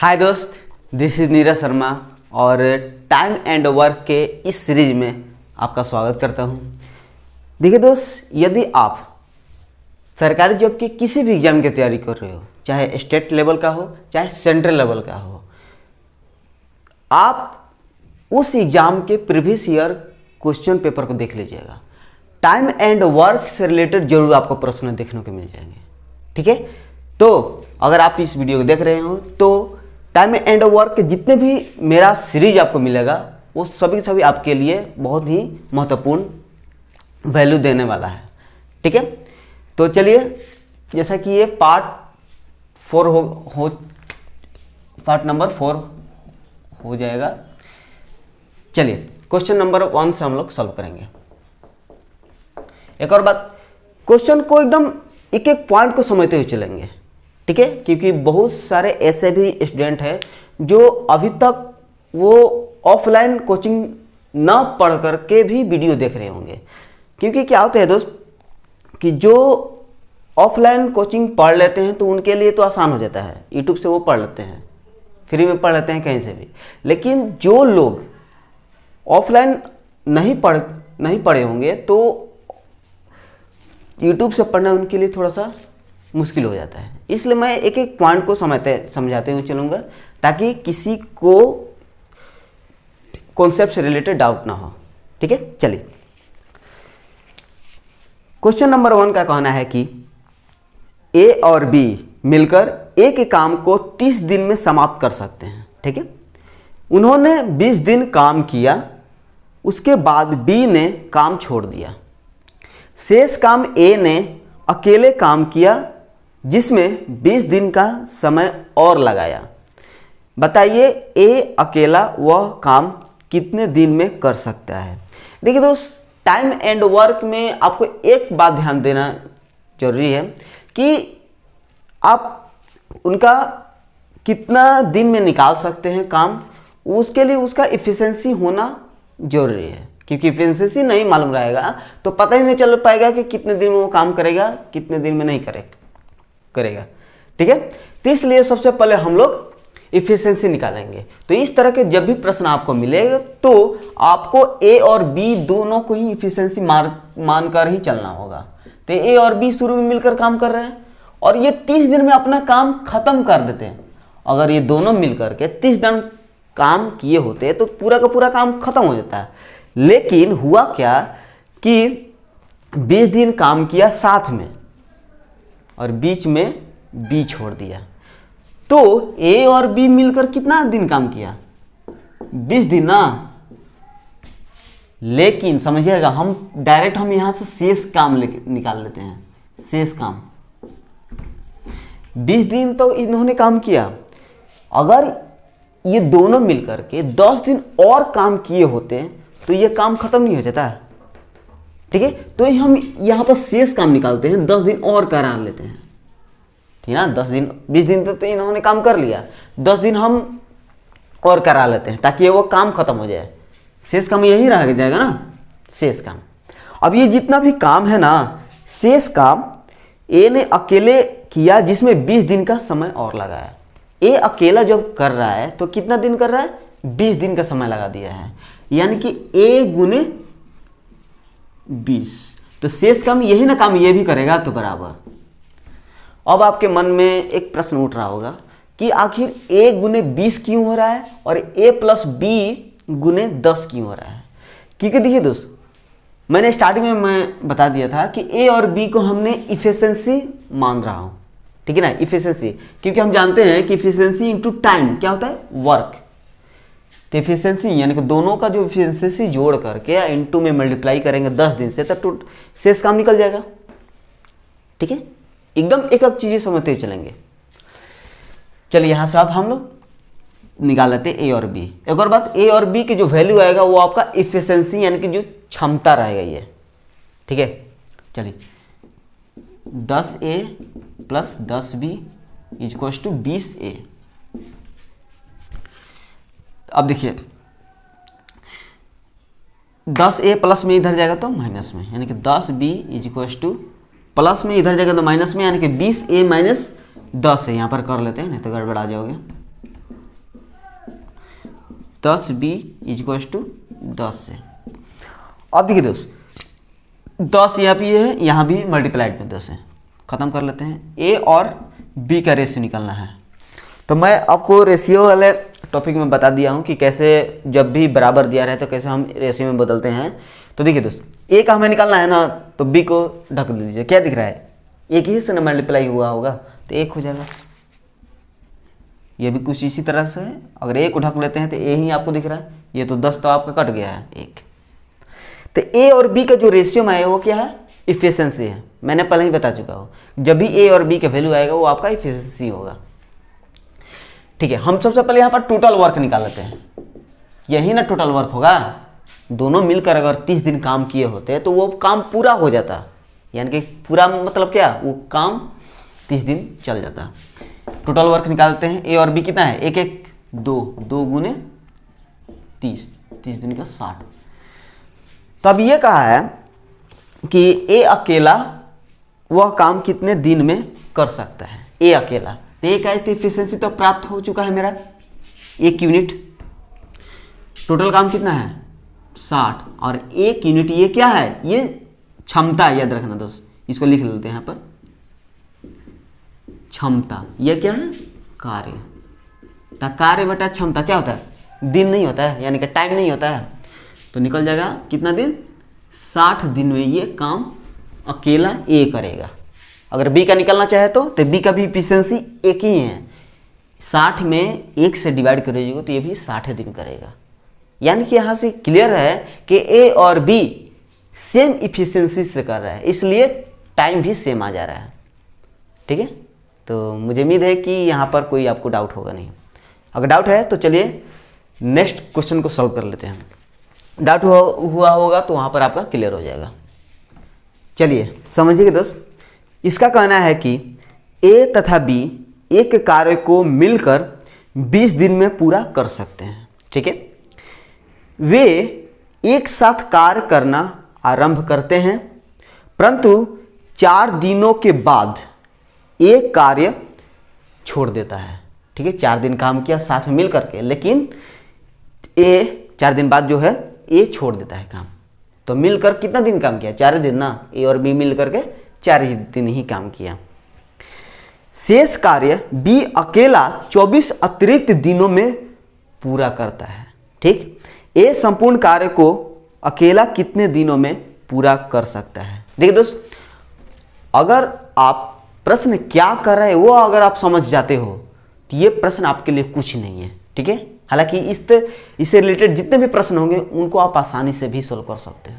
हाय दोस्त, this is Neeraj Sharma और time and work के इस सीरीज में आपका स्वागत करता हूं। देखिए दोस्त, यदि आप सरकारी जॉब की किसी भी एग्जाम की तैयारी कर रहे हो, चाहे स्टेट लेवल का हो चाहे सेंट्रल लेवल का हो, आप उस एग्जाम के प्रीवियस ईयर क्वेश्चन पेपर को देख लीजिएगा। टाइम एंड वर्क से रिलेटेड जरूर आपको प्रश्न देखने को मिल जाएंगे। ठीक है, तो अगर आप इस वीडियो को देख रहे हो तो टाइम एंड वर्क के जितने भी मेरा सीरीज आपको मिलेगा वो सभी आपके लिए बहुत ही महत्वपूर्ण वैल्यू देने वाला है। ठीक है, तो चलिए, जैसा कि ये पार्ट नंबर 4 हो जाएगा। चलिए क्वेश्चन नंबर 1 से हम लोग सॉल्व करेंगे। एक और बात, क्वेश्चन को एकदम एक एक पॉइंट को समझते हुए चलेंगे। ठीक है, क्योंकि बहुत सारे ऐसे भी स्टूडेंट हैं जो अभी तक वो ऑफलाइन कोचिंग ना पढ़ करके भी वीडियो देख रहे होंगे। क्योंकि क्या होता है दोस्त कि जो ऑफलाइन कोचिंग पढ़ लेते हैं तो उनके लिए तो आसान हो जाता है, यूट्यूब से वो पढ़ लेते हैं, फ्री में पढ़ लेते हैं कहीं से भी। लेकिन जो लोग ऑफलाइन नहीं पढ़े होंगे तो यूट्यूब से पढ़ना उनके लिए थोड़ा सा मुश्किल हो जाता है। इसलिए मैं एक एक पॉइंट को समझाते हुए चलूँगा ताकि किसी को कॉन्सेप्ट से रिलेटेड डाउट ना हो। ठीक है, चलिए क्वेश्चन नंबर 1 का कहना है कि ए और बी मिलकर एक ही काम को 30 दिन में समाप्त कर सकते हैं। ठीक है, उन्होंने 20 दिन काम किया, उसके बाद बी ने काम छोड़ दिया। शेष काम ए ने अकेले काम किया जिसमें 20 दिन का समय और लगाया। बताइए ए अकेला वह काम कितने दिन में कर सकता है। देखिए दोस्त, टाइम एंड वर्क में आपको एक बात ध्यान देना जरूरी है कि आप उनका कितना दिन में निकाल सकते हैं काम, उसके लिए उसका इफिशिएंसी होना जरूरी है। क्योंकि इफिशिएंसी नहीं मालूम रहेगा तो पता ही नहीं चल पाएगा कि कितने दिन में वो काम करेगा, कितने दिन में नहीं करेगा। ठीक है, तो इसलिए सबसे पहले हम लोग इफिशिएंसी निकालेंगे। तो इस तरह के जब भी प्रश्न आपको मिलेगा तो आपको ए और बी दोनों को ही इफिशिएंसी मानकर ही चलना होगा। तो ए और बी शुरू में मिलकर काम कर रहे हैं और ये 30 दिन में अपना काम खत्म कर देते हैं। अगर ये दोनों मिलकर के 30 दिन काम किए होते तो पूरा का पूरा काम खत्म हो जाता है। लेकिन हुआ क्या कि 20 दिन काम किया साथ में और बीच में बी छोड़ दिया। तो ए और बी मिलकर कितना दिन काम किया? 20 दिन ना। लेकिन समझिएगा, हम यहां से शेष काम निकाल लेते हैं। शेष काम 20 दिन तो इन्होंने काम किया। अगर ये दोनों मिलकर के 10 दिन और काम किए होते तो ये काम खत्म नहीं हो जाता। ठीक है, तो हम यहां पर शेष काम निकालते हैं, 10 दिन और करा लेते हैं। ठीक है ना, 20 दिन तो इन्होंने काम कर लिया, 10 दिन हम और करा लेते हैं ताकि वो काम खत्म हो जाए। शेष काम यही रह जाएगा ना, शेष काम। अब ये जितना भी काम है ना, शेष काम ए ने अकेले किया जिसमें 20 दिन का समय और लगाया। ए अकेला जब कर रहा है तो कितना दिन कर रहा है? 20 दिन का समय लगा दिया है, यानी कि ए गुने 20। तो शेष काम यही ना काम ये भी करेगा तो बराबर। अब आपके मन में एक प्रश्न उठ रहा होगा कि आखिर ए गुने 20 क्यों हो रहा है और ए प्लस बी गुने 10 क्यों हो रहा है? क्योंकि देखिए दोस्त, मैंने स्टार्टिंग में मैं बता दिया था कि ए और बी को हमने इफिशिएंसी मान रहा हूं। ठीक है ना, इफिशिएंसी, क्योंकि हम जानते हैं कि इफिशिएंसी इनटू टाइम क्या होता है? वर्क। तो इफिशिएंसी यानी कि दोनों का जो इफिशिएंसी जोड़ करके या इनटू में मल्टीप्लाई करेंगे 10 दिन से, तब शेष काम निकल जाएगा। ठीक है, एकदम एक एक चीजें समझते हुए चलेंगे। चलिए यहां से अब हम लोग निकाल लेते हैं ए और बी। एक और बात, ए और बी की जो वैल्यू आएगा वो आपका इफिशिएंसी यानी कि जो क्षमता रहेगा ये। ठीक है, चलिए 10A plus 10B equal to 20A। अब देखिए 10A प्लस में इधर जाएगा तो माइनस में, यानी कि 10B इक्वल टू प्लस में इधर जाएगा तो माइनस में, यानी कि 20A माइनस 10 है। यहाँ पर कर लेते हैं नहीं तो गड़बड़ा जाओगे। 10b इक्वल्स टू 10 से। अब देखिए दोस्त 10 यहाँ भी है, यहाँ भी मल्टीप्लाइड में 10 है। ख़त्म कर लेते हैं। ए और बी का रेशियो निकालना है। तो मैं आपको रेशियो वाले टॉपिक में बता दिया हूँ कि कैसे जब भी बराबर दिया रहे तो कैसे हम रेशियो में बदलते हैं। तो देखिए दोस्त ए का हमें निकालना है ना, तो बी को ढक दीजिए। क्या दिख रहा है, एक ही से ना मल्टीप्लाई हुआ होगा तो एक हो जाएगा। ये भी कुछ इसी तरह से है। अगर ए को ढक लेते हैं तो ए ही आपको दिख रहा है, ये तो 10 तो आपका कट गया है एक। तो ए और बी का जो रेशियो में आया वो क्या है, इफिशिएंसी है। मैंने पहले ही बता चुका हूँ, जब भी ए और बी का वैल्यू आएगा वो आपका इफिशिएंसी होगा। ठीक है, हम सबसे पहले यहाँ पर टोटल वर्क निकाल लेते हैं। यही ना टोटल वर्क होगा, दोनों मिलकर अगर 30 दिन काम किए होते तो वो काम पूरा हो जाता। यानी कि पूरा मतलब क्या, वो काम 30 दिन चल जाता। टोटल वर्क निकालते हैं। ए और बी कितना है, एक एक 2, 2 गुने 30, 30 दिन का 60। तो अब ये कहा है कि ए अकेला वह काम कितने दिन में कर सकता है। ए अकेला, तो ए का एफिशिएंसी तो प्राप्त हो चुका है मेरा 1 यूनिट। टोटल काम कितना है 60, और 1 यूनिट ये क्या है, ये क्षमता। याद रखना दोस्त, इसको लिख लेते हैं यहाँ पर, क्षमता। ये क्या है, कार्य। तो कार्य बटा क्षमता क्या होता है, दिन नहीं होता है, यानी कि टाइम नहीं होता है। तो निकल जाएगा कितना दिन, 60 दिन में ये काम अकेला ए करेगा। अगर बी का निकलना चाहे तो बी का भी एफिशिएंसी एक ही है। 60 में 1 से डिवाइड करिएगा तो ये भी 60 दिन करेगा। यानी कि यहाँ से क्लियर है कि ए और बी सेम इफिशिएंसी से कर रहा है, इसलिए टाइम भी सेम आ जा रहा है। ठीक है, तो मुझे उम्मीद है कि यहाँ पर कोई आपको डाउट होगा नहीं। अगर डाउट है तो चलिए नेक्स्ट क्वेश्चन को सॉल्व कर लेते हैं। डाउट हुआ होगा तो वहाँ पर आपका क्लियर हो जाएगा। चलिए समझिए दोस्त, इसका कहना है कि ए तथा बी एक कार्य को मिलकर 20 दिन में पूरा कर सकते हैं। ठीक है, वे एक साथ कार्य करना आरंभ करते हैं, परंतु 4 दिनों के बाद एक कार्य छोड़ देता है। ठीक है, 4 दिन काम किया साथ में मिल करके, लेकिन ए 4 दिन बाद जो है ए छोड़ देता है काम। तो मिलकर कितना दिन काम किया, 4 दिन ना। ए और बी मिल करके 4 ही दिन ही काम किया। शेष कार्य बी अकेला 24 अतिरिक्त दिनों में पूरा करता है। ठीक, ए संपूर्ण कार्य को अकेला कितने दिनों में पूरा कर सकता है। देखिए दोस्त, अगर आप प्रश्न क्या कर रहे हैं वो अगर आप समझ जाते हो तो ये प्रश्न आपके लिए कुछ नहीं है। ठीक है, हालांकि इससे रिलेटेड जितने भी प्रश्न होंगे उनको आप आसानी से भी सोल्व कर सकते हो।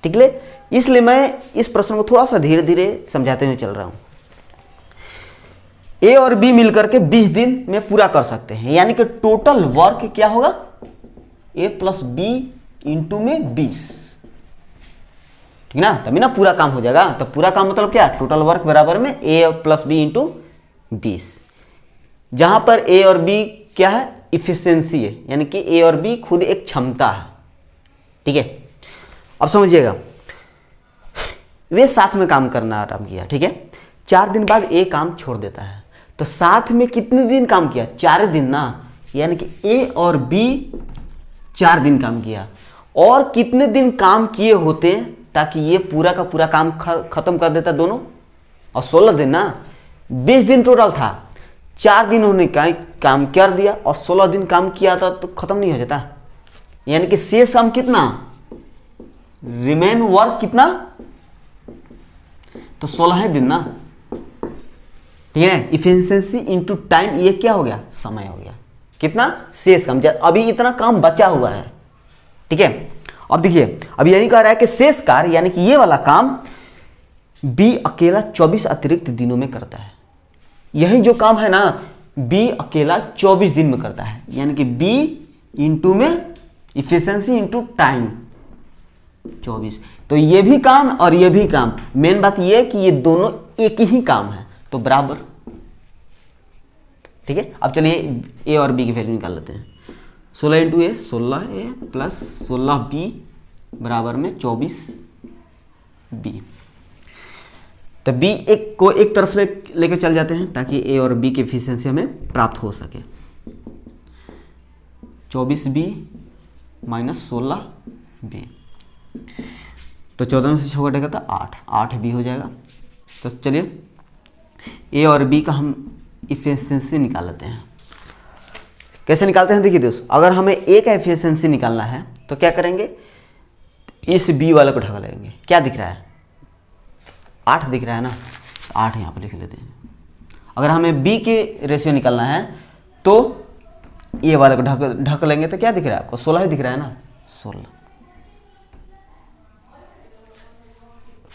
ठीक है, इसलिए मैं इस प्रश्न को थोड़ा सा धीरे धीरे समझाते हुए चल रहा हूं। ए और बी मिलकर के 20 दिन में पूरा कर सकते हैं, यानी कि टोटल वर्क क्या होगा, ए प्लस बी इंटू में 20। ठीक ना, तभी ना पूरा काम हो जाएगा। तो पूरा काम मतलब क्या, टोटल वर्क बराबर में ए प्लस बी इंटू 20, जहां पर ए और बी क्या है, इफिशिएंसी है, यानी कि ए और बी खुद एक क्षमता है। ठीक है, अब समझिएगा, वे साथ में काम करना आरंभ किया। ठीक है, 4 दिन बाद ए काम छोड़ देता है, तो साथ में कितने दिन काम किया, 4 दिन ना। यानी कि ए और बी 4 दिन काम किया, और कितने दिन काम किए होते ताकि ये पूरा का पूरा काम खत्म कर देता दोनों, और 16 दिन ना, 20 दिन टोटल था। 4 दिन उन्होंने काम कर दिया और 16 दिन काम किया था, तो खत्म नहीं हो जाता। यानी कि शेष काम कितना, रिमेन वर्क कितना, तो 16 दिन ना। ठीक है, इफिशिएंसी इनटू टाइम, ये क्या हो गया, समय हो गया। कितना, शेष काम, अभी इतना काम बचा हुआ है। ठीक है, अब देखिए, अब यही कह रहा है कि शेष कार्य यानी कि ये वाला काम बी अकेला 24 अतिरिक्त दिनों में करता है। यही जो काम है ना, बी अकेला 24 दिन में करता है, यानी कि बी इंटू में इफिशिएंसी इंटू टाइम 24। तो ये भी काम और ये भी काम, मेन बात ये है कि ये दोनों एक ही काम है, तो बराबर। ठीक है, अब चलिए ए और बी की वैल्यू निकाल लेते हैं। 16 इंटू ए 16 ए प्लस 16 बी बराबर में 24 बी। तो बी एक को एक तरफ लेकर चल जाते हैं ताकि ए और बी की एफिशिएंसी हमें प्राप्त हो सके। 24b माइनस 16b, तो 14 में से 6 कटेगा तो 8b हो जाएगा। तो चलिए ए और बी का हम इफिशिएंसी निकाल लेते हैं। कैसे निकालते हैं देखिए दोस्त, अगर हमें ए का इफिशिएंसी निकालना है तो क्या करेंगे, इस बी वाले को ढक लेंगे। क्या दिख रहा है, 8 दिख रहा है ना, 8 यहाँ पर लिख लेते हैं। अगर हमें बी के रेशियो निकालना है तो ए वाले को ढक लेंगे, तो क्या दिख रहा है आपको, 16 ही दिख रहा है ना, 16।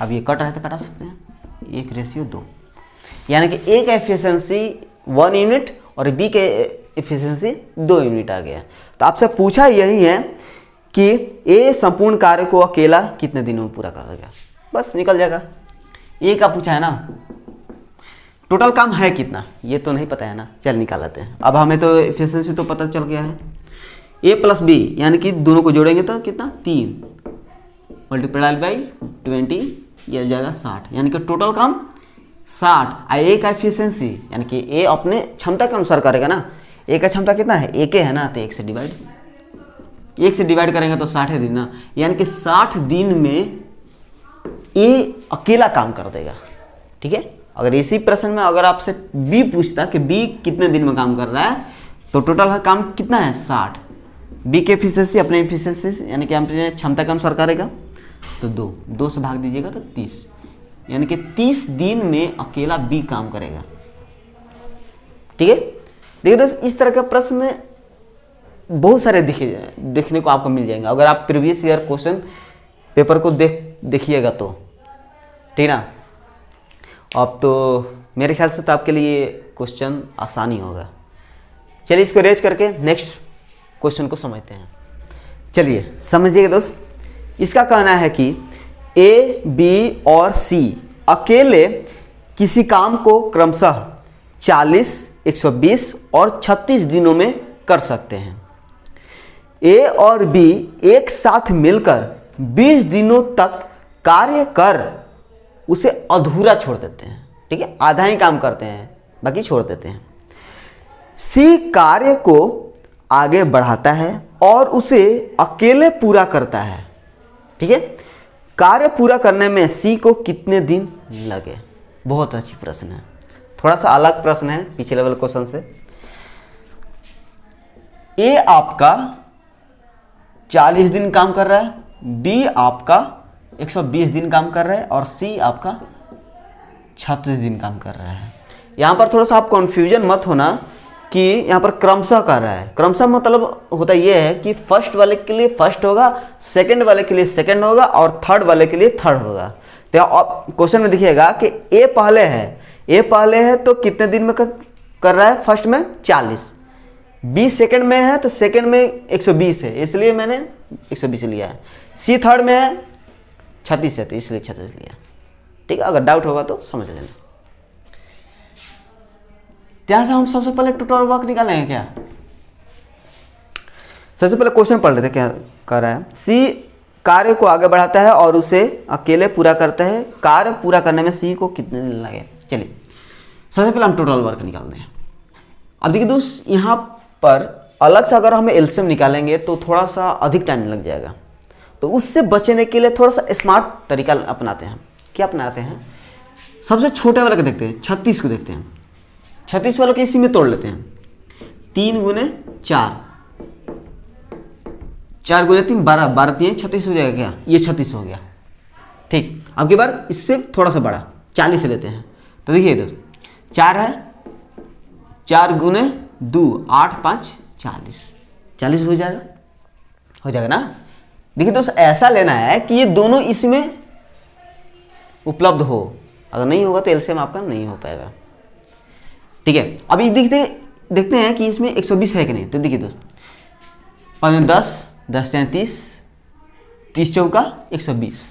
अब ये कट है तो कटा सकते हैं, 1:2, यानी कि ए का एफिशिएंसी 1 यूनिट और बी के एफिशिएंसी 2 यूनिट आ गया। तो आपसे पूछा यही है कि ए संपूर्ण कार्य को अकेला कितने दिनों में पूरा कर देगा, बस निकल जाएगा। ए का पूछा है ना, टोटल काम है कितना ये तो नहीं पता है ना, चल निकाल लेते हैं। अब हमें तो एफिशिएंसी तो पता चल गया है, ए प्लस बी यानी कि दोनों को जोड़ेंगे तो कितना, 3 मल्टीप्लाई बाई 20, ये आ जाएगा 60, यानी कि टोटल काम 60। ए का एफिशिएंसी यानी कि ए अपने क्षमता के अनुसार करेगा ना, ए का क्षमता कितना है, 1 है ना, तो 1 से डिवाइड करेंगे तो 60 दिन ना, यानी कि 60 दिन में ए अकेला काम कर देगा। ठीक है, अगर इसी प्रश्न में अगर आपसे बी पूछता कि बी कितने दिन में काम कर रहा है, तो टोटल काम कितना है, 60। बी के एफिशिएंसी अपने एफिशिएंसी यानी कि अपने क्षमता के अनुसार करेगा, तो 2 से भाग दीजिएगा तो 30, यानी कि 30 दिन में अकेला बी काम करेगा। ठीक है, देखिए दोस्तों इस तरह का प्रश्न बहुत सारे देखने को आपको मिल जाएंगे अगर आप प्रीवियस ईयर क्वेश्चन पेपर को देखिएगा तो, ठीक ना। अब तो मेरे ख्याल से तो आपके लिए क्वेश्चन आसानी होगा। चलिए इसको रेज करके नेक्स्ट क्वेश्चन को समझते हैं। चलिए समझिएगा दोस्त, इसका कहना है कि ए, बी और सी अकेले किसी काम को क्रमशः 40, 120 और 36 दिनों में कर सकते हैं। ए और बी एक साथ मिलकर 20 दिनों तक कार्य कर उसे अधूरा छोड़ देते हैं। ठीक है, आधा ही काम करते हैं, बाकी छोड़ देते हैं। सी कार्य को आगे बढ़ाता है और उसे अकेले पूरा करता है। ठीक है, कार्य पूरा करने में सी को कितने दिन लगे। बहुत अच्छी प्रश्न है, थोड़ा सा अलग प्रश्न है पिछले लेवल क्वेश्चन से। ए आपका 40 दिन काम कर रहा है, बी आपका 120 दिन काम कर रहा है और सी आपका 36 दिन काम कर रहा है। यहाँ पर थोड़ा सा आप कंफ्यूजन मत होना कि यहाँ पर क्रमशः कर रहा है। क्रमशः मतलब होता यह है कि फर्स्ट वाले के लिए फर्स्ट होगा, सेकंड वाले के लिए सेकंड होगा और थर्ड वाले के लिए थर्ड होगा। तो क्वेश्चन में देखिएगा कि ए पहले है तो कितने दिन में कर रहा है, फर्स्ट में 40, बी सेकंड में है तो सेकंड में 120 है, इसलिए मैंने 120 लिया है। सी थर्ड में है 36 है तो इसलिए 36 लिया। ठीक है, अगर डाउट होगा तो समझ लेना। यहाँ से हम सबसे पहले टोटल वर्क निकालेंगे क्या। सबसे पहले क्वेश्चन पढ़ लेते क्या कर रहा है। सी कार्य को आगे बढ़ाता है और उसे अकेले पूरा करता है। कार्य पूरा करने में सी को कितने दिन लगे। चलिए सबसे पहले हम टोटल वर्क निकालते हैं। अब देखिए दोस्त, यहाँ पर अलग से अगर हम एलसीएम निकालेंगे तो थोड़ा सा अधिक टाइम लग जाएगा, तो उससे बचने के लिए थोड़ा सा स्मार्ट तरीका अपनाते हैं। क्या अपनाते हैं, सबसे छोटे वाले को देखते हैं, 36 को देखते हैं। 36 वालों के इसी में तोड़ लेते हैं। 3 गुने 4, 4 गुने 3 12, 12 3 36 हो जाएगा क्या, ये 36 हो गया। ठीक, अब की बार इससे थोड़ा सा बड़ा 40 लेते हैं। तो देखिए दोस्त 4 है, 4 गुने 2 8 5 40, 40 हो जाएगा ना। देखिए दोस्त ऐसा लेना है कि ये दोनों इसमें उपलब्ध हो, अगर नहीं होगा तो एलसीएम आपका नहीं हो पाएगा। ठीक है, अभी देखते हैं कि इसमें 120 है कि नहीं। तो देखिए दोस्त 5 10 10 30 30 चौका 120,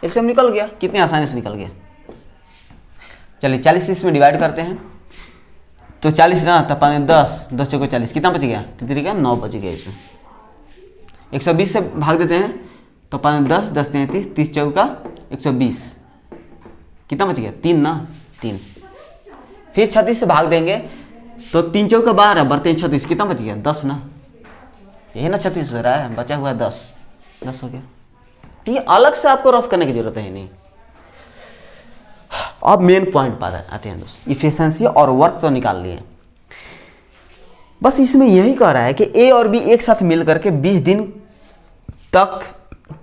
एलसीएम निकल गया, कितने आसानी से निकल गया। चलिए 40 से इसमें डिवाइड करते हैं तो 40 ना, तो 5 10 10 चौका 40, कितना बच गया, 9 बच गया। इसमें 120 से भाग देते हैं तो 5 10 10 30 30 चौका 120, कितना बच गया, 3 ना, 3। फिर 36 से भाग देंगे तो 3 चौका 12 बरते 36, कितना बच गया, 10 ना। यही ना 36 हो रहा है, बचा हुआ है 10, 10 हो गया। तो ये अलग से आपको रफ करने की जरूरत है नहीं। अब मेन पॉइंट पर आते हैं दोस्त, इफिशिएंसी और वर्क तो निकाल लिए, बस इसमें यही कह रहा है कि ए और बी एक साथ मिल करके 20 दिन तक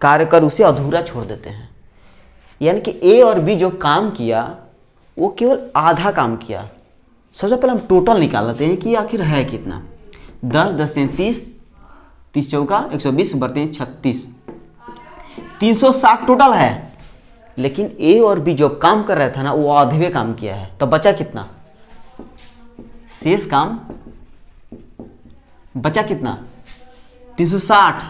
कार्य कर उसे अधूरा छोड़ देते हैं। यानी कि ए और बी जो काम किया वो केवल आधा काम किया। सबसे पहले हम टोटल निकाल लेते हैं कि आखिर है कितना। 10 10 30, 30 चौका 120 बढ़ते हैं 36, 360 टोटल है। लेकिन ए और बी जो काम कर रहा था ना वो आधे काम किया है, तो बचा कितना? शेष काम बचा कितना? 360,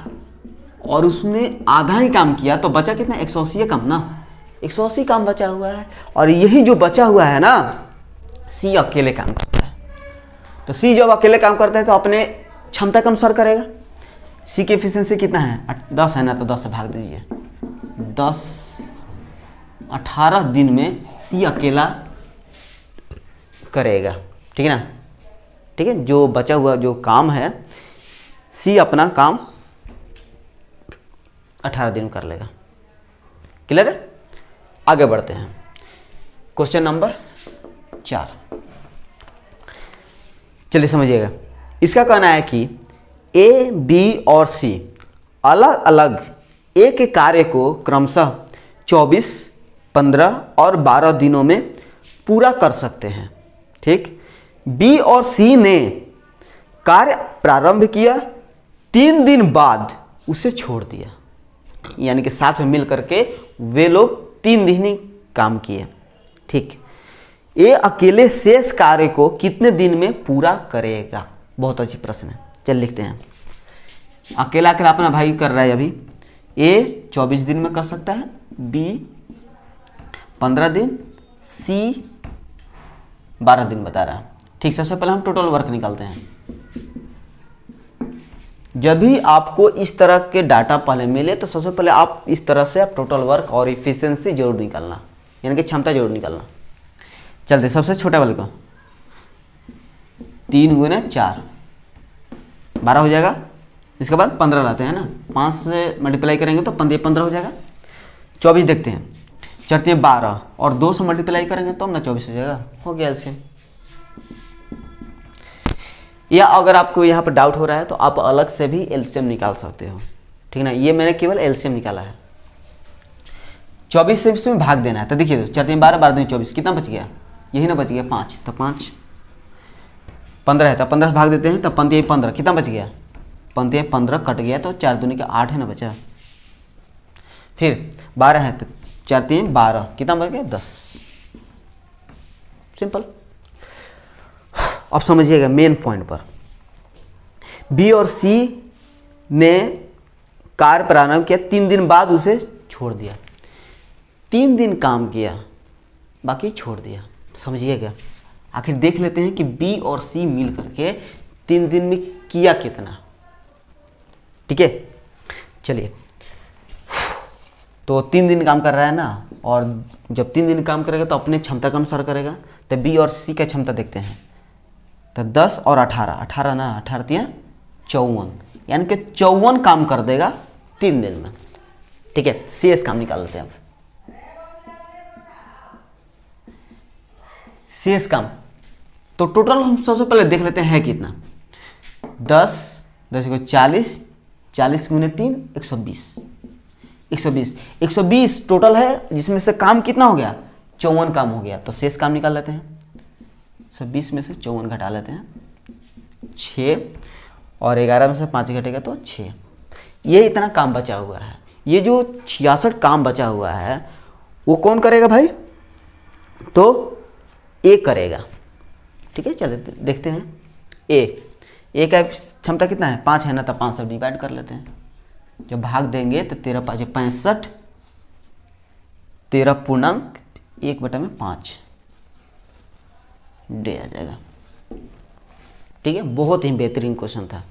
और उसने आधा ही काम किया तो बचा कितना? 180 काम ना, 180 काम बचा हुआ है। और यही जो बचा हुआ है ना, सी अकेले काम करता है। तो सी जब अकेले काम करता है तो अपने क्षमता के अनुसार करेगा। सी की एफिशिएंसी कितना है? 10 है ना, तो 10 से भाग दीजिए। 10 18 दिन में सी अकेला करेगा, ठीक है ना? ठीक है, जो बचा हुआ जो काम है सी अपना काम 18 दिन कर लेगा। क्लियर है? आगे बढ़ते हैं, क्वेश्चन नंबर 4। चलिए समझिएगा, इसका कहना है कि ए, बी और सी अलग अलग एक कार्य को क्रमशः 24, 15 और 12 दिनों में पूरा कर सकते हैं। ठीक, बी और सी ने कार्य प्रारंभ किया, 3 दिन बाद उसे छोड़ दिया। यानी कि साथ में मिल करके वे लोग 3 दिन ही काम किए। ठीक, ये अकेले शेष कार्य को कितने दिन में पूरा करेगा? बहुत अच्छी प्रश्न है। चल लिखते हैं। अकेला अकेला अपना भाई कर रहा है अभी। ए 24 दिन में कर सकता है, बी 15 दिन, सी 12 दिन बता रहा है। ठीक, सबसे पहले हम टोटल वर्क निकालते हैं। जब भी आपको इस तरह के डाटा पहले मिले तो सबसे पहले आप इस तरह से आप टोटल वर्क और इफिशिएंसी जरूर निकालना, यानी कि क्षमता जरूर निकालना। चलते सबसे छोटे वाले को, 3 गुने 4 12 हो जाएगा। इसके बाद 15 लाते हैं ना, 5 से मल्टीप्लाई करेंगे तो 15 हो जाएगा। 24 देखते हैं, 4 3 12 और 2 से मल्टीप्लाई करेंगे तो ना 24 हो जाएगा। हो गया एलसीएम। या अगर आपको यहाँ पर डाउट हो रहा है तो आप अलग से भी एलसीएम निकाल सकते हो, ठीक ना? ये मैंने केवल एलसीएम निकाला है। 24 से इसमें भाग देना है। तो देखिए 4 3 12 12 2 24, कितना बच गया? यही ना बच गया 5, तो 5 15 है तो 15 से भाग देते हैं, तो 15 15 कितना बच गया? 15 15 कट गया तो 4 दूनी का 8 है ना बचा। फिर 12 है तो 4 3 12, कितना बच गया? 10। सिंपल। अब समझिएगा मेन पॉइंट पर, बी और सी ने कार्य प्रारंभ किया, 3 दिन बाद उसे छोड़ दिया। 3 दिन काम किया, बाकी छोड़ दिया। समझिएगा, आखिर देख लेते हैं कि बी और सी मिल करके 3 दिन में किया कितना। ठीक है, चलिए। तो 3 दिन काम कर रहा है ना, और जब 3 दिन काम करेगा तो अपने क्षमता के अनुसार करेगा। तो बी और सी का क्षमता देखते हैं, तो 10 और 18, 18 ना, 18 3 54, यानी कि 54 काम कर देगा 3 दिन में। ठीक है, शेष काम निकाल लेते हैं अब। शेष काम तो टोटल हम सबसे पहले देख लेते हैं कितना। 10 10 को 40, 40 गुने 3 120, 120 120 टोटल है, जिसमें से काम कितना हो गया? 54 काम हो गया। तो शेष काम निकाल लेते हैं। 120 में से 54 घटा लेते हैं, 6, और 11 में से 5 घटेगा तो 6। ये इतना काम बचा हुआ है। ये जो 66 काम बचा हुआ है वो कौन करेगा भाई? तो ए करेगा। ठीक है, चलिए देखते हैं। ए का क्षमता कितना है? 5 है ना, तो 5 से डिवाइड कर लेते हैं। जब भाग देंगे तो 13 5 65, 13.1/5 डे आ जाएगा। ठीक है, बहुत ही बेहतरीन क्वेश्चन था।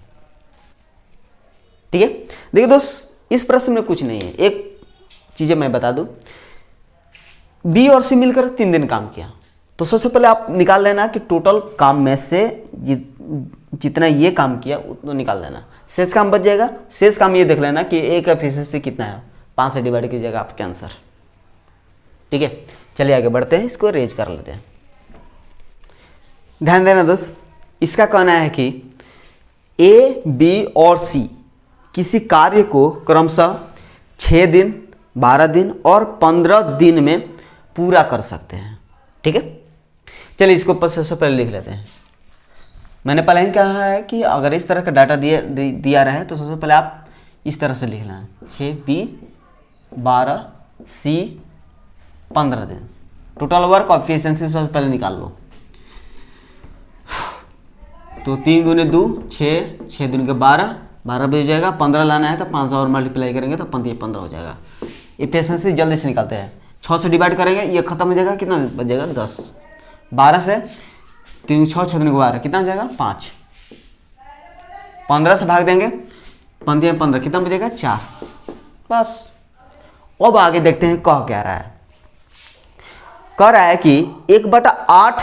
ठीक है, देखिए दोस्त, इस प्रश्न में कुछ नहीं है। एक चीज़ मैं बता दूं, बी और सी मिलकर 3 दिन काम किया, तो सबसे पहले आप निकाल लेना कि टोटल काम में से जितना ये काम किया उतना निकाल लेना। शेष काम बच जाएगा। शेष काम ये देख लेना कि ए का एफिशिएंसी कितना है, 5 से डिवाइड कीजिएगा आपके आंसर। ठीक है, चलिए आगे बढ़ते हैं, इसको रेज कर लेते हैं। ध्यान देना दोस्त, इसका कहना है कि ए, बी और सी किसी कार्य को क्रमशः 6 दिन, 12 दिन और 15 दिन में पूरा कर सकते हैं। ठीक है, चलिए इसको सबसे पहले लिख लेते हैं। मैंने पहले ही कहा है कि अगर इस तरह का डाटा दिया रहा है तो सबसे पहले आप इस तरह से लिखना है, 6 बी 12 सी 15 दिन। टोटल वर्क और एफिशिएंसी सबसे पहले निकाल लो। तो 3 गुने 2 6, 6 दिन के 12, 12 भी हो जाएगा। 15 लाना है तो 5 और मल्टीप्लाई करेंगे तो 15 हो जाएगा। एफिशिएंसी जल्दी से निकालते हैं। 6 से डिवाइड करेंगे, ये खत्म हो जाएगा, कितना बच जाएगा 10। 12 से 3 6 6 दिन के 12 कितना हो जाएगा 5। 15 से भाग देंगे, 15 कितना बचेगा 4। बस। अब आगे देखते हैं कह क्या रहा है। कह रहा है कि 1/8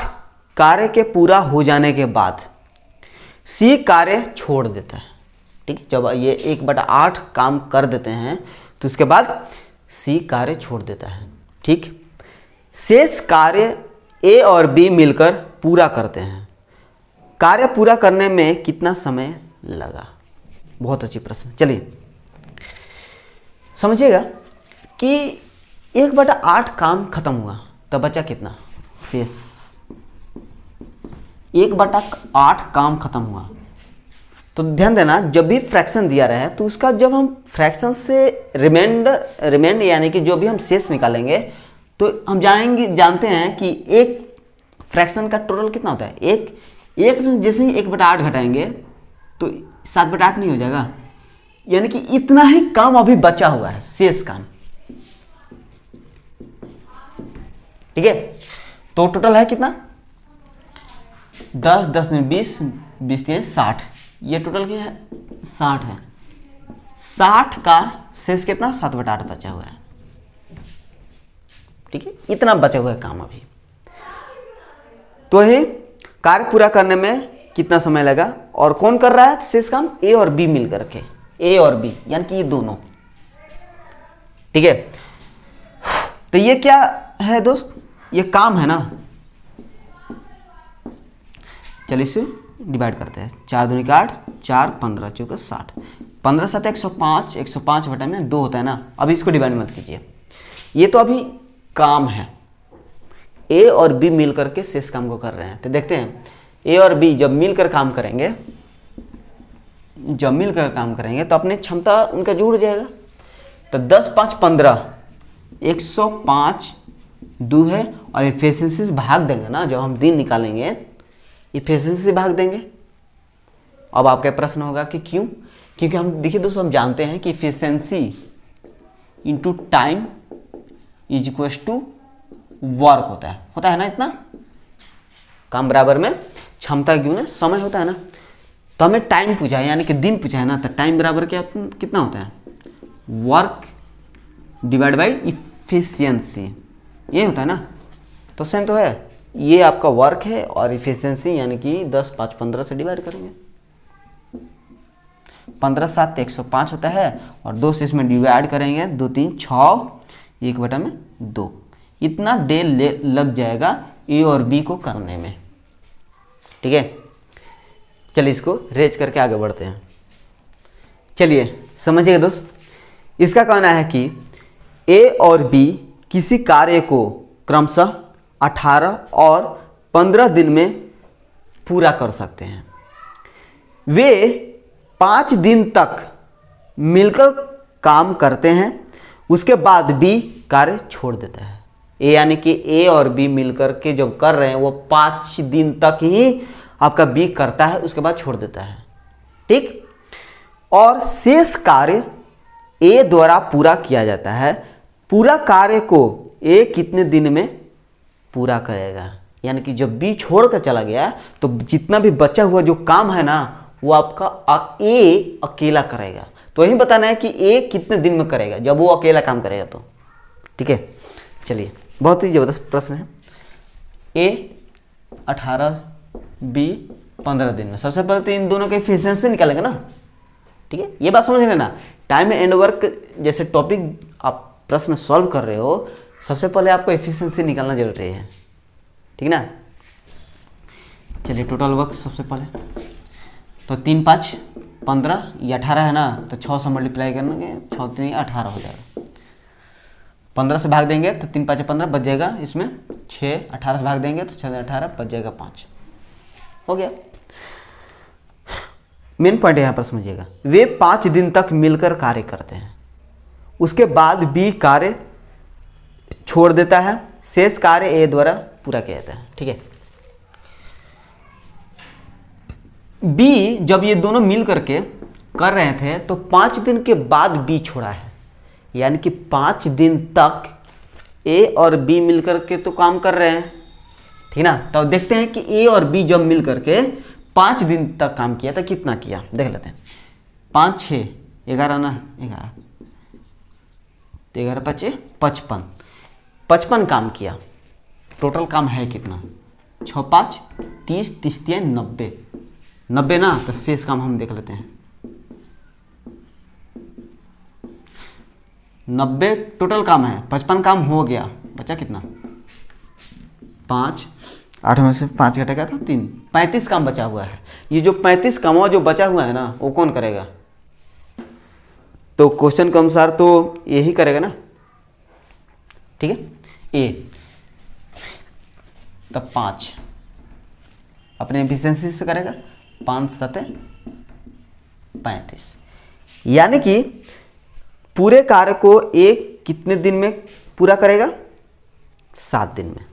कार्य के पूरा हो जाने के बाद सी कार्य छोड़ देता है। ठीक है, जब ये 1/8 काम कर देते हैं तो उसके बाद सी कार्य छोड़ देता है। ठीक, शेष कार्य ए और बी मिलकर पूरा करते हैं। कार्य पूरा करने में कितना समय लगा? बहुत अच्छी प्रश्न। चलिए समझिएगा कि 1/8 काम खत्म हुआ तो बचा कितना शेष। 1/8 काम खत्म हुआ तो ध्यान देना, जब भी फ्रैक्शन दिया रहा है तो उसका जब हम फ्रैक्शन से रिमाइंड यानी कि जो भी हम शेष निकालेंगे तो हम जानते हैं कि एक फ्रैक्शन का टोटल कितना होता है। एक जैसे ही 1/8 घटाएंगे तो 7/8 नहीं हो जाएगा, यानी कि इतना ही काम अभी बचा हुआ है, शेष काम। ठीक है, तो टोटल है कितना 10 10 में 20 20 60। ये टोटल क्या है 60 है। 60 का शेष कितना 7/8 बचा हुआ है। ठीक है, इतना बचा हुआ है काम अभी। तो ये कार्य पूरा करने में कितना समय लगा और कौन कर रहा है शेष काम? ए और बी मिल करके, ए और बी यानी कि ये दोनों। ठीक है, तो ये क्या है दोस्त? ये काम है ना। चलिए इसे डिवाइड करते हैं। 4 दूनी 8, 4 15 चौका 60। 15 7 105, 105 बटा में 2 होता है ना। अभी इसको डिवाइड मत कीजिए, ये तो अभी काम है। ए और बी मिलकर के शेष काम को कर रहे हैं। तो देखते हैं ए और बी जब मिलकर काम करेंगे, तो अपनी क्षमता उनका जुड़ जाएगा। तो 10 5 15, 105 2 है और एफिशिएंसी से भाग देंगे ना। जब हम दिन निकालेंगे एफिशिएंसी से भाग देंगे। अब आपका प्रश्न होगा कि क्यों? क्योंकि हम देखिए दोस्तों, हम जानते हैं कि efficiency into time is equal to work होता है ना। इतना काम बराबर में क्षमता गुना समय होता है ना। तो हमें टाइम पूछा है यानी कि दिन पूछा है ना, तो टाइम बराबर क्या कितना होता है वर्क डिवाइड बाई इफिशियंसी, ये होता है ना। तो सेम तो है, ये आपका वर्क है और इफिशियंसी यानी कि 10 5 15 से डिवाइड करेंगे। 15 7 105 होता है और 2 से इसमें डिवाइड करेंगे, 2 3 6, 1/2। इतना डे लग जाएगा ए और बी को करने में। ठीक है, चलिए इसको रेज करके आगे बढ़ते हैं। चलिए समझिएगा दोस्त, इसका कहना है कि ए और बी किसी कार्य को क्रमशः 18 और 15 दिन में पूरा कर सकते हैं। वे 5 दिन तक मिलकर काम करते हैं, उसके बाद बी कार्य छोड़ देता है। ए यानी कि ए और बी मिलकर के जब कर रहे हैं वो 5 दिन तक ही आपका बी करता है, उसके बाद छोड़ देता है। ठीक, और शेष कार्य ए द्वारा पूरा किया जाता है। पूरा कार्य को ए कितने दिन में पूरा करेगा? यानी कि जब बी छोड़ कर चला गया तो जितना भी बचा हुआ जो काम है ना वो आपका ए अकेला करेगा। तो यही बताना है कि ए कितने दिन में करेगा जब वो अकेला काम करेगा तो। ठीक है, चलिए बहुत ही जबरदस्त प्रश्न है। ए 18, बी 15 दिन में। सबसे पहले तो इन दोनों के एफिशिएंसी निकालेंगे ना। ठीक है, ये बात समझ लेना। टाइम एंड वर्क जैसे टॉपिक आप प्रश्न सॉल्व कर रहे हो, सबसे पहले आपको एफिशिएंसी निकालना जरूरी है, ठीक ना। चलिए टोटल वर्क सबसे पहले तो 3 5 15, ये 18 है ना, तो 6 से मल्टीप्लाई करेंगे, 6 3 18 हो जाएगा। 15 से भाग देंगे तो 3 5 15 बच जाएगा, इसमें 6 18 से भाग देंगे तो 6 18 बच जाएगा 5, हो गया। मेन पॉइंट यहाँ पर समझिएगा, वे 5 दिन तक मिलकर कार्य करते हैं, उसके बाद बी कार्य छोड़ देता है, शेष कार्य ए द्वारा पूरा किया जाता है, ठीक है। बी जब ये दोनों मिल करके कर रहे थे तो 5 दिन के बाद बी छोड़ा है, यानी कि 5 दिन तक ए और बी मिल करके तो काम कर रहे हैं, ठीक ना। तो देखते हैं कि ए और बी जब मिल करके 5 दिन तक काम किया तो कितना किया, देख लेते हैं। 5 6 11 ना, 11 तो 11 5 55, 55 काम किया। टोटल काम है कितना, 6 5 30 30 3 90, 90 ना, तो शेष काम हम देख लेते हैं। 90 टोटल काम है, 55 काम हो गया, बचा कितना 5, 8 में से 5 घटेगा तो 3, 35 काम बचा हुआ है। ये जो 35 काम जो बचा हुआ है ना, वो कौन करेगा, तो क्वेश्चन के अनुसार तो यही करेगा ना, ठीक है। ए तब 5 अपने एफिशिएंसी से करेगा, 5 7 35, यानी कि पूरे कार्य को एक कितने दिन में पूरा करेगा, 7 दिन में,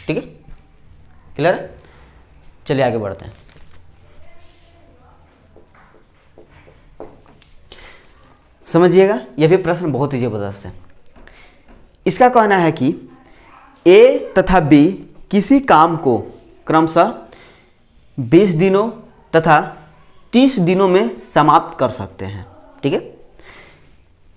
ठीक है, क्लियर है। चलिए आगे बढ़ते हैं। समझिएगा, यह भी प्रश्न बहुत ही जबरदस्त है। इसका कहना है कि ए तथा बी किसी काम को क्रमशः 20 दिनों तथा 30 दिनों में समाप्त कर सकते हैं, ठीक है।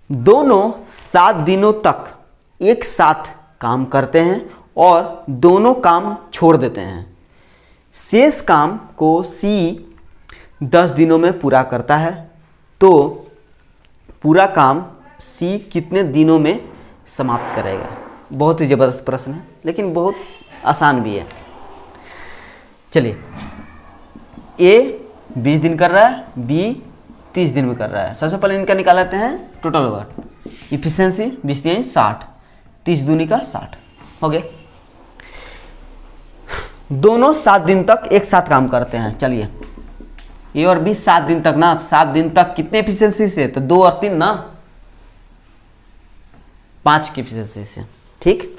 दोनों 7 दिनों तक एक साथ काम करते हैं और दोनों काम छोड़ देते हैं। शेष काम को सी 10 दिनों में पूरा करता है, तो पूरा काम सी कितने दिनों में समाप्त करेगा। बहुत ही ज़बरदस्त प्रश्न है, लेकिन बहुत आसान भी है। चलिए, ए 20 दिन कर रहा है, बी 30 दिन में कर रहा है। सबसे पहले इनका निकाल लेते हैं टोटल वर्क। इफिशिएंसी 20 3 60, 30 दूनी का 60 हो गया। दोनों 7 दिन तक एक साथ काम करते हैं। चलिए, ए और बी 7 दिन तक ना, 7 दिन तक कितने एफिशिएंसी से, तो 2 और 3 ना, 5 की एफिशिएंसी से, ठीक।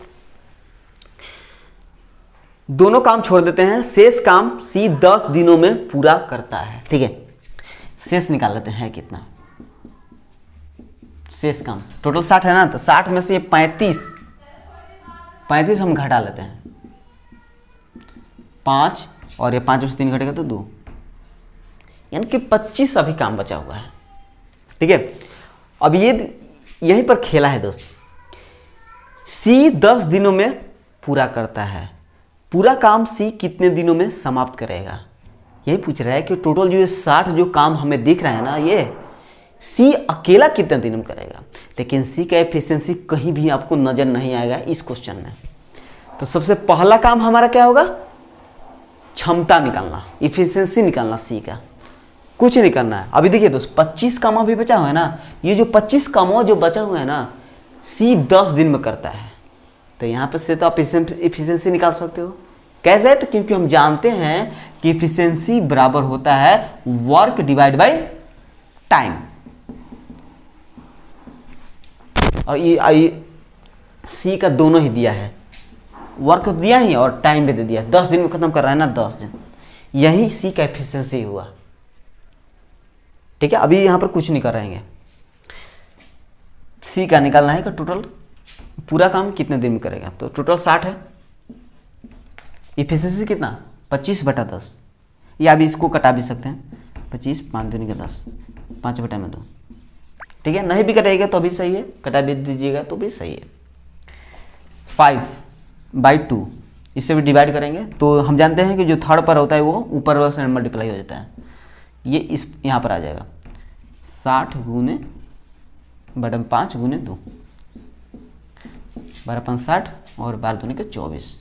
दोनों काम छोड़ देते हैं, शेष काम सी 10 दिनों में पूरा करता है, ठीक है। शेष निकाल लेते हैं कितना, शेष काम टोटल 60 है ना, तो 60 में से ये 35 हम घटा लेते हैं, 5 और ये 5 में से 3 घटेगा तो 2, यानी कि 25 अभी काम बचा हुआ है, ठीक है। अब ये यहीं पर खेला है दोस्त। सी 10 दिनों में पूरा करता है, पूरा काम सी कितने दिनों में समाप्त करेगा, यही पूछ रहा है कि टोटल जो 60 जो काम हमें दिख रहा है ना, ये सी अकेला कितने दिन में करेगा। लेकिन सी का एफिशिएंसी कहीं भी आपको नजर नहीं आएगा इस क्वेश्चन में। तो सबसे पहला काम हमारा क्या होगा, क्षमता निकालना, इफिशिएंसी निकालना सी का, कुछ नहीं करना है। अभी देखिए दोस्त, 25 काम अभी बचा हुआ है ना, ये जो 25 काम जो बचा हुआ है ना, सी 10 दिन में करता है। तो यहाँ पे से तो आप इफिशिएंसी निकाल सकते हो। कैसे, तो क्योंकि हम जानते हैं कि इफिशिएंसी बराबर होता है वर्क डिवाइड बाय टाइम। और ये सी का दोनों ही दिया है, वर्क दिया ही और टाइम भी दे दिया। 10 दिन में खत्म कर रहा है ना, 10 दिन, यही सी का एफिशिएंसी हुआ, ठीक है। अभी यहाँ पर कुछ नहीं कर रहेंगे, सी का निकालना है कि टोटल पूरा काम कितने दिन में करेगा। तो टोटल 60 है, इफिशिएंसी कितना 25/10, या अभी इसको कटा भी सकते हैं, 25 5 दूनी का 10, 5/2, ठीक है। नहीं भी कटाइएगा तो भी सही है, कटा भी दीजिएगा तो भी सही है। 5/2 इससे भी डिवाइड करेंगे तो हम जानते हैं कि जो थर्ड पर होता है वो ऊपर वाले से मल्टीप्लाई हो जाता है। ये इस यहाँ पर आ जाएगा 60 गुने बटन 5 गुने 2, 12 5 60 और 12 दूनी के 24।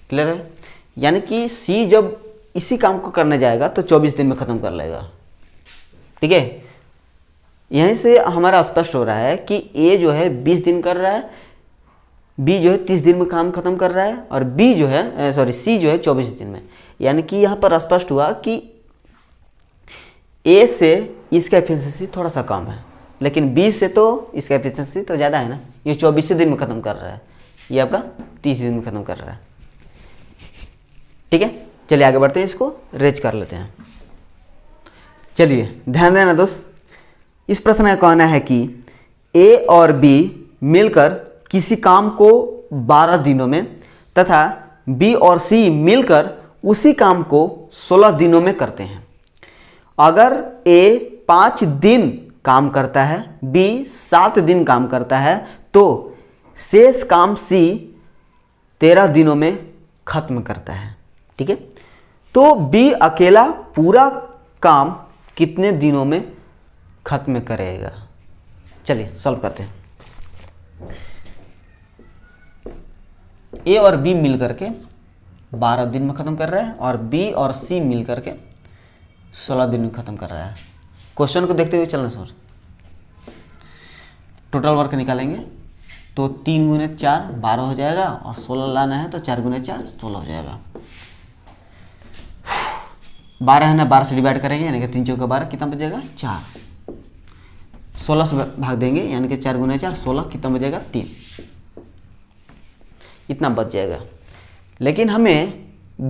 क्लियर है? यानी कि सी जब इसी काम को करने जाएगा तो 24 दिन में ख़त्म कर लेगा। ठीक है, यहीं से हमारा स्पष्ट हो रहा है कि ए जो है 20 दिन कर रहा है, बी जो है 30 दिन में काम खत्म कर रहा है और बी जो है सी जो है 24 दिन में। यानी कि यहाँ पर स्पष्ट हुआ कि ए से इसका एफिशिएंसी थोड़ा सा कम है, लेकिन बी से तो इसका एफिशिएंसी तो ज़्यादा है ना। ये 24 दिन में ख़त्म कर रहा है, ये आपका 30 दिन में ख़त्म कर रहा है। ठीक है, चलिए आगे बढ़ते हैं, इसको रेज कर लेते हैं। चलिए ध्यान देना दोस्त, इस प्रश्न का कहना है कि ए और बी मिलकर किसी काम को 12 दिनों में तथा बी और सी मिलकर उसी काम को 16 दिनों में करते हैं। अगर ए 5 दिन काम करता है, बी 7 दिन काम करता है, तो शेष काम सी 13 दिनों में खत्म करता है। ठीक है, तो बी अकेला पूरा काम कितने दिनों में खत्म करेगा? चलिए सॉल्व करते हैं। ए और बी मिलकर के 12 दिन में ख़त्म कर रहा है और बी और सी मिलकर के 16 दिन में ख़त्म कर रहा है। क्वेश्चन को देखते हुए चलना सर। टोटल वर्क निकालेंगे तो 3 गुने 4 12 हो जाएगा और 16 लाना है तो 4 गुने 4 16 हो जाएगा। 12 है ना, 12 से डिवाइड करेंगे यानी कि 3 चौके 12, कितना बचेगा 4। 16 से भाग देंगे यानी कि 4 गुने 4 16, कितना बचेगा 3, इतना बच जाएगा। लेकिन हमें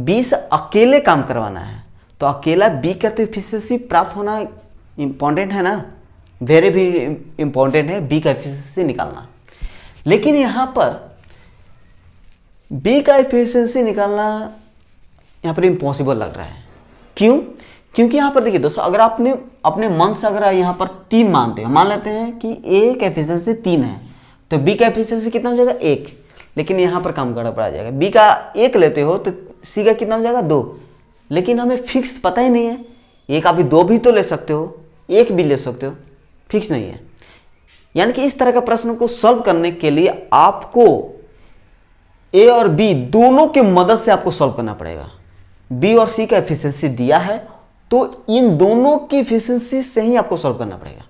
20 अकेले काम करवाना है, तो अकेला बी का तो एफिशिएंसी प्राप्त होना इम्पॉर्टेंट है ना, वेरी भी इम्पॉर्टेंट है बी का एफिशिएंसी निकालना। लेकिन यहाँ पर बी का एफिशिएंसी निकालना यहाँ पर इम्पॉसिबल लग रहा है। क्यों? क्योंकि यहाँ पर देखिए दोस्तों, अगर आपने अपने मन से अगर यहाँ पर 3 मानते हो, मान लेते हैं कि ए का एफिशिएंसी 3 है, तो बी का एफिशिएंसी कितना हो जाएगा 1। लेकिन यहाँ पर काम गड़बड़ा जाएगा, बी का 1 लेते हो तो सी का कितना हो जाएगा 2। लेकिन हमें फिक्स पता ही नहीं है, एक आप 2 भी तो ले सकते हो, 1 भी ले सकते हो, फिक्स नहीं है। यानी कि इस तरह का प्रश्न को सॉल्व करने के लिए आपको ए और बी दोनों के मदद से आपको सॉल्व करना पड़ेगा। बी और सी का एफिशिएंसी दिया है तो इन दोनों की एफिशिएंसी से ही आपको सॉल्व करना पड़ेगा।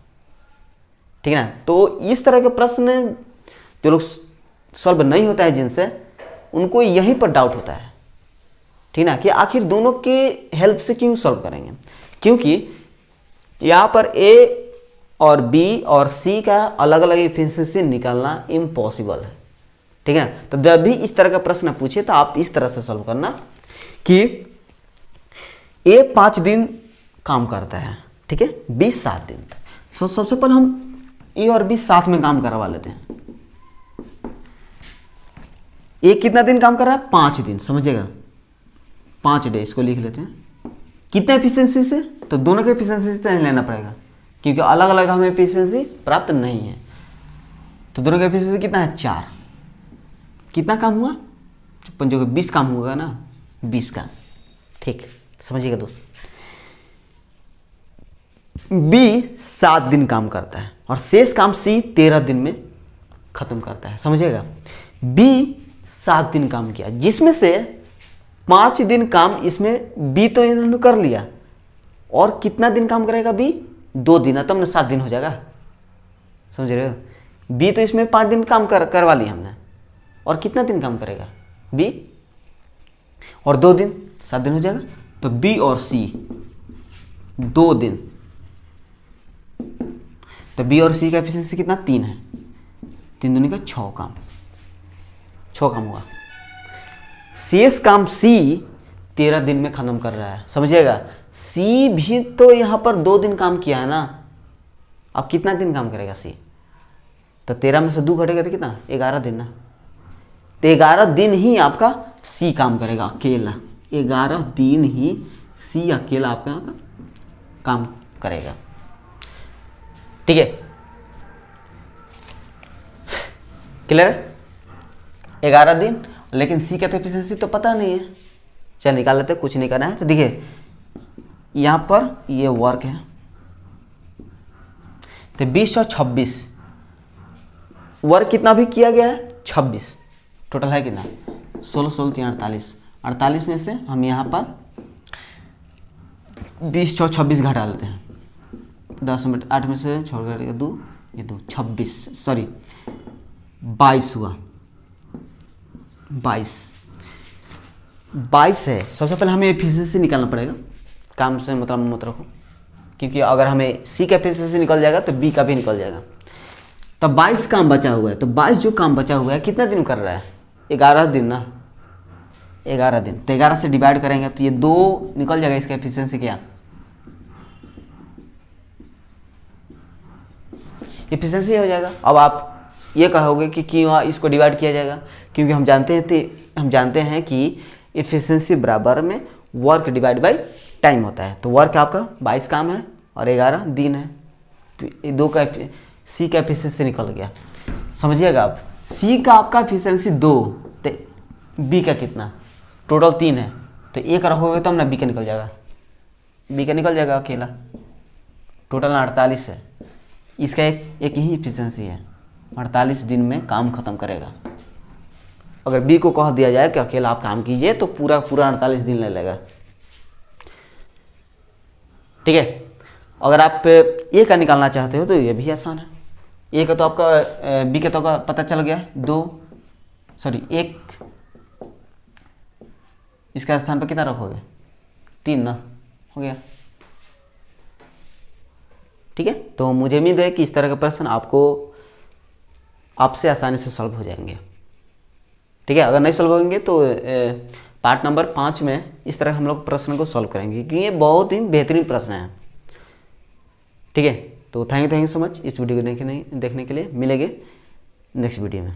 ठीक है ना? तो इस तरह के प्रश्न जो लोग सॉल्व नहीं होता है जिनसे, उनको यहीं पर डाउट होता है। ठीक ना, कि आखिर दोनों की हेल्प से क्यों सॉल्व करेंगे? क्योंकि यहाँ पर ए और बी और सी का अलग अलग एफिशिएंसी निकालना इम्पॉसिबल है। ठीक है, तो जब भी इस तरह का प्रश्न पूछे तो आप इस तरह से सॉल्व करना कि ए 5 दिन काम करता है, ठीक है, बी 7 दिन। तो सबसे पहले हम ए और बी साथ में काम करवा लेते हैं। ए कितना दिन काम कर रहा है? 5 दिन, समझिएगा 5 डे, इसको लिख लेते हैं। कितने एफिशिएंसी से? तो दोनों के एफिशिएंसी से लेना पड़ेगा, क्योंकि अलग अलग हमें एफिशिएंसी प्राप्त नहीं है। तो दोनों का एफिशिएंसी कितना है? 4। कितना काम हुआ? 20 काम होगा ना, 20 का। ठीक, समझिएगा दोस्त। बी 7 दिन काम करता है और शेष काम सी 13 दिन में खत्म करता है, समझिएगा। बी 7 दिन काम किया, जिसमें से 5 दिन काम इसमें बी तो इन्होंने कर लिया, और कितना दिन काम करेगा बी? 2 दिन, तब ना 7 दिन हो जाएगा, समझ रहे हो। बी तो इसमें 5 दिन काम करवा लिया हमने, और कितना दिन काम करेगा बी? और 2 दिन, 7 दिन हो जाएगा। तो बी और सी 2 दिन, तो बी और सी का एफिशिएंसी कितना? 3 है। 3 दूनी का 6 काम, 6 काम हुआ। शेष काम सी 13 दिन में खत्म कर रहा है, समझिएगा। सी भी तो यहाँ पर 2 दिन काम किया है ना, अब कितना दिन काम करेगा सी? तो 13 में से 2 घटेगा तो कितना? 11 दिन ना। तो 11 दिन ही आपका सी काम करेगा अकेला, 11 दिन ही सी अकेला आपका काम करेगा। ठीक है, क्लियर है? 11 दिन, लेकिन सी का तो एफिशिएंसी तो पता नहीं है। चल निकाल लेते, कुछ नहीं करना है। तो देखिए यहाँ पर ये वर्क है, तो 20 और 26 वर्क कितना भी किया गया है 26, टोटल है कितना 16 16 3 48, 48 में से हम यहाँ पर 20 और 26 घटा लेते हैं, 10 में 8 में से छोड़ कर 2 ये 2 26 सॉरी 22 हुआ, 22 है। सबसे पहले हमें एफिशिएंसी निकालना पड़ेगा, काम से मतलब मत रखो, क्योंकि अगर हमें सी का एफिशिएंसी निकल जाएगा तो बी का भी निकल जाएगा। तब 22 काम बचा हुआ है, तो 22 जो काम बचा हुआ है कितना दिन कर रहा है 11 दिन ना, 11 दिन। तो 11 से डिवाइड करेंगे तो ये 2 निकल जाएगा, इसका एफिशिएंसी क्या एफिशिएंसी हो जाएगा। अब आप ये कहोगे कि क्यों इसको डिवाइड किया जाएगा, क्योंकि हम जानते हैं कि एफिशिएंसी बराबर में वर्क डिवाइड बाय टाइम होता है। तो वर्क आपका 22 काम है और 11 दिन है, 2 का सी का एफिशिएंसी निकल गया। समझिएगा आप, सी का आपका एफिशिएंसी 2, तो बी का कितना टोटल 3 है, तो 1 रखोगे तो हम ना बी का निकल जाएगा, बी का निकल जाएगा अकेला। टोटल 48 है, इसका एक ही एफिशिएंसी है, 48 दिन में काम खत्म करेगा। अगर बी को कह दिया जाए कि अकेला आप काम कीजिए तो पूरा 48 दिन ले लेगा। ठीक है, अगर आप ए का निकालना चाहते हो तो ये भी आसान है। ए का तो आपका बी का तो आपका पता चल गया, 1, इसका स्थान पर कितना रखोगे 3 ना, हो गया। ठीक है, तो मुझे उम्मीद है कि इस तरह के प्रश्न आपसे आसानी से सॉल्व हो जाएंगे। ठीक है, अगर नहीं सॉल्व होंगे तो पार्ट नंबर 5 में इस तरह हम लोग प्रश्न को सॉल्व करेंगे, क्योंकि ये बहुत ही बेहतरीन प्रश्न है। ठीक है, तो थैंक यू सो मच इस वीडियो को देखने के लिए। मिलेंगे नेक्स्ट वीडियो में।